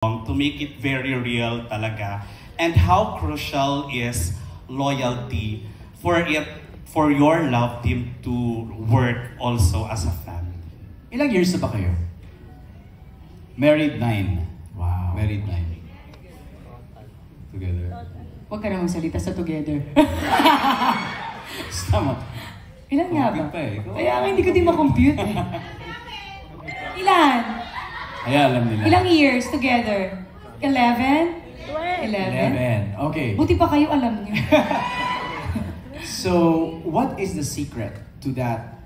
to make it very real talaga, and how crucial is loyalty for your love team to work also as a family. Ilang years na ba kayo? Married 9. Wow. Married 9. Together. Huwag ka na magsalita sa together. Tama. Ilan nga ba? Pa eh. Kaya nga hindi ko din makompute eh. Ilan? Ay, alam nila. Ilang years together? 11? 11. Okay. Buti pa kayo alam niyo. So, what is the secret to that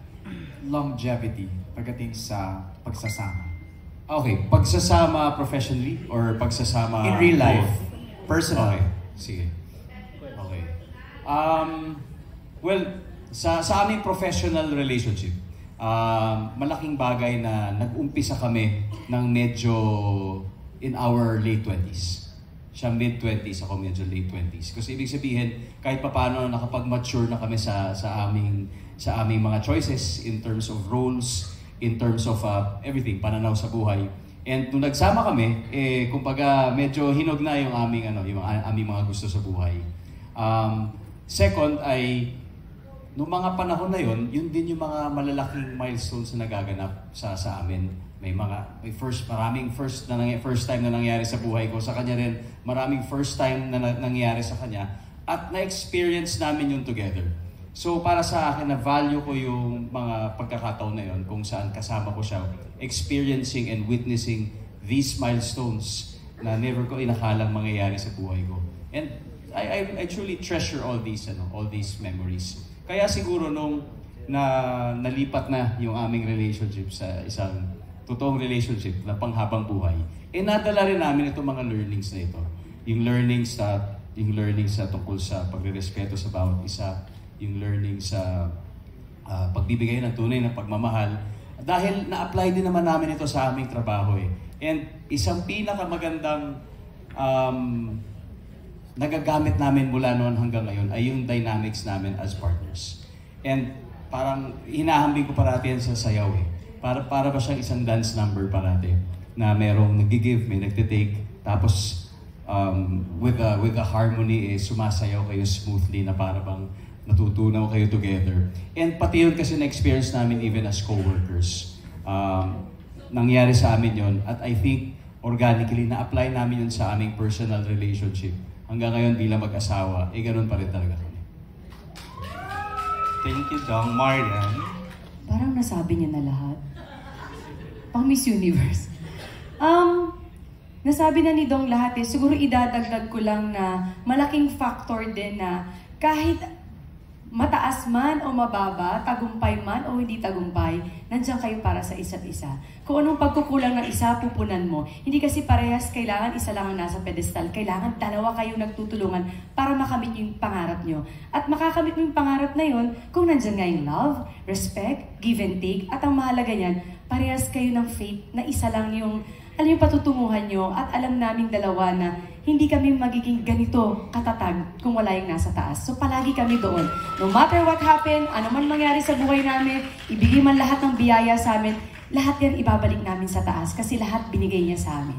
longevity pagdating sa pagsasama? Okay, pagsasama professionally or pagsasama in real life? Personal. Okay, sige. Okay. Well, sa aming professional relationship, malaking bagay na nag-umpisa kami ng medyo in our late 20s. Siya mid-20s, ako medyo late 20s. Kasi ibig sabihin, kahit papaano nakapag-mature na kami sa aming mga choices in terms of roles, in terms of everything, pananaw sa buhay. And nung nagsama kami, kumbaga medyo hinog na yung aming mga gusto sa buhay. Second ay noong mga panahon na yun din yung mga malalaking milestones na nagaganap sa amin. Maraming first time na nangyari sa buhay ko. Sa kanya rin, maraming first time na nangyari sa kanya. At na-experience namin yun together. So para sa akin, na-value ko yung mga pagkakataon na yun kung saan kasama ko siya, experiencing and witnessing these milestones na never ko inakalang mangyayari sa buhay ko. And I truly treasure all these memories. Kaya siguro nung nalipat na yung aming relationship sa isang totoong relationship na panghabang buhay, nadala rin namin itong mga learnings na ito. Yung learnings sa tungkol sa pagrerespeto sa bawat isa, yung learnings sa pagbibigay ng tunay na pagmamahal. Dahil na-apply din naman namin ito sa aming trabaho eh. And isang pinakamagandang nagagamit namin mula noon hanggang ngayon ay yung dynamics namin as partners. And parang hinahambing ko parati yan sa sayaw eh. Para ba siyang isang dance number parati na merong nag-give, may nagtitake, tapos with the harmony sumasayaw kayo smoothly na para bang natutunaw kayo together. And pati yun kasi na-experience namin even as co-workers. Nangyari sa amin yun at I think organically na-apply namin yun sa aming personal relationship. Hanggang ngayon bilang mag-asawa, ganun pa rin talaga kami. Thank you, Dong. Marian? Parang nasabi niya na lahat. Pang Miss Universe. Nasabi na ni Dong lahat eh. Siguro idadagdag ko lang na malaking factor din na kahit mataas man o mababa, tagumpay man o hindi tagumpay, nandiyan kayo para sa isa't isa. Kung anong pagkukulang ng isa, pupunan mo. Hindi kasi parehas kailangan isa lang ang nasa pedestal. Kailangan dalawa kayong nagtutulungan para makamit yung pangarap nyo. At makakamit mo yung pangarap na yun kung nandiyan nga yung love, respect, give and take, at ang mahalaga niyan, parehas kayo ng faith na isa lang yung patutunguhan nyo at alam naming dalawa na hindi kami magiging ganito katatag kung wala yung nasa taas. So palagi kami doon. No matter what happen, ano man mangyari sa buhay namin, ibigay man lahat ng biyaya sa amin, lahat yan ibabalik namin sa taas kasi lahat binigay niya sa amin.